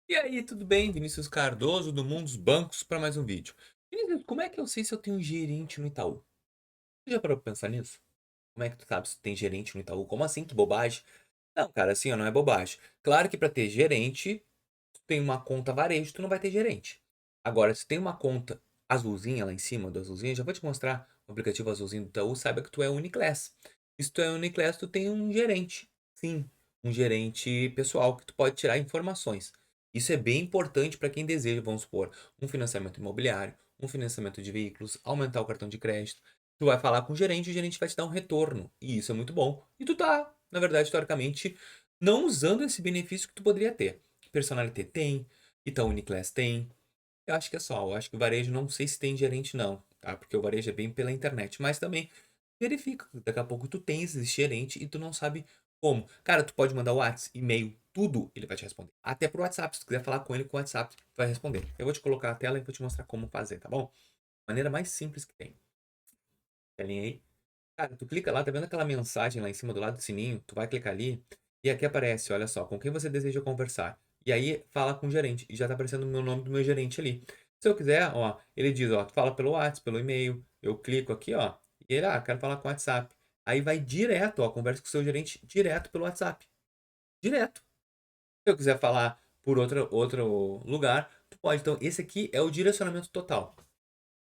E aí, tudo bem? Vinícius Cardoso, do Mundo dos Bancos, para mais um vídeo. Vinícius, como é que eu sei se eu tenho um gerente no Itaú? Você já parou pra pensar nisso? Como é que tu sabe se tu tem gerente no Itaú? Como assim? Que bobagem? Não, cara, assim, ó, não é bobagem. Claro que para ter gerente, tu tem uma conta varejo, tu não vai ter gerente. Agora, se tem uma conta azulzinha lá em cima do azulzinho, já vou te mostrar o aplicativo azulzinho do Itaú, saiba que tu é Uniclass. E se tu é Uniclass, tu tem um gerente. Sim, um gerente pessoal que tu pode tirar informações. Isso é bem importante para quem deseja, vamos supor, um financiamento imobiliário, um financiamento de veículos, aumentar o cartão de crédito. Tu vai falar com o gerente vai te dar um retorno. E isso é muito bom. E tu tá, na verdade, teoricamente, não usando esse benefício que tu poderia ter. Personalité tem, Itaú Uniclass tem. Eu acho que é só. Eu acho que o varejo não sei se tem gerente não, tá? Porque o varejo é bem pela internet. Mas também verifica. Daqui a pouco tu tens esse gerente e tu não sabe como. Cara, tu pode mandar o WhatsApp, e-mail, tudo, ele vai te responder. Até pro WhatsApp. Se tu quiser falar com ele com o WhatsApp, vai responder. Eu vou te colocar a tela e vou te mostrar como fazer, tá bom? Maneira mais simples que tem. Telinha aí. Cara, tu clica lá, tá vendo aquela mensagem lá em cima do lado do sininho? Tu vai clicar ali e aqui aparece, olha só, com quem você deseja conversar. E aí fala com o gerente e já tá aparecendo o meu nome do meu gerente ali. Se eu quiser, ó, ele diz, ó, tu fala pelo WhatsApp, pelo e-mail. Eu clico aqui, ó, e ele, quero falar com o WhatsApp. Aí vai direto, ó, conversa com o seu gerente direto pelo WhatsApp. Direto. Se eu quiser falar por outro lugar, tu pode. Então, esse aqui é o direcionamento total.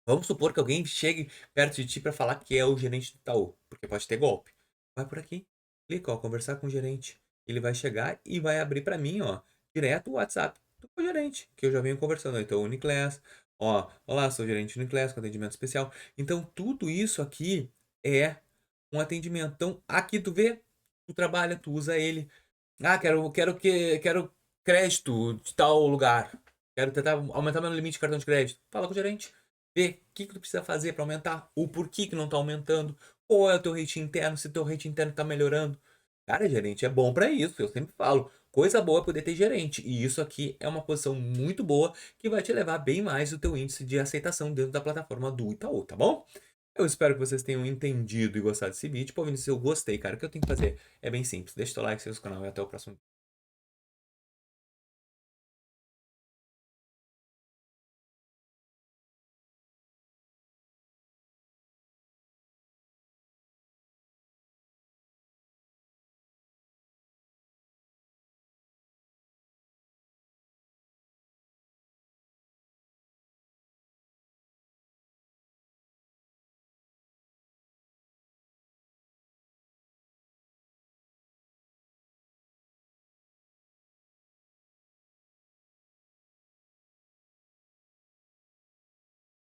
Vamos supor que alguém chegue perto de ti para falar que é o gerente do Itaú, porque pode ter golpe. Vai por aqui, clica, ó, conversar com o gerente. Ele vai chegar e vai abrir para mim, ó, direto o WhatsApp do gerente, que eu já venho conversando. Então, Uniclass, ó, olá, sou gerente Uniclass com atendimento especial. Então, tudo isso aqui é um atendimento. Então, aqui tu vê, tu trabalha, tu usa ele. Quero crédito de tal lugar. Quero tentar aumentar meu limite de cartão de crédito. Fala com o gerente. Vê o que tu precisa fazer para aumentar, o porquê que não tá aumentando, qual é o teu rating interno, se teu rating interno tá melhorando. Cara, gerente é bom para isso, eu sempre falo. Coisa boa é poder ter gerente. E isso aqui é uma posição muito boa que vai te levar bem mais o teu índice de aceitação dentro da plataforma do Itaú, tá bom? Eu espero que vocês tenham entendido e gostado desse vídeo. Pô, Vinícius, eu gostei, cara. O que eu tenho que fazer é bem simples. Deixa o teu like, se inscreve no canal e até o próximo vídeo.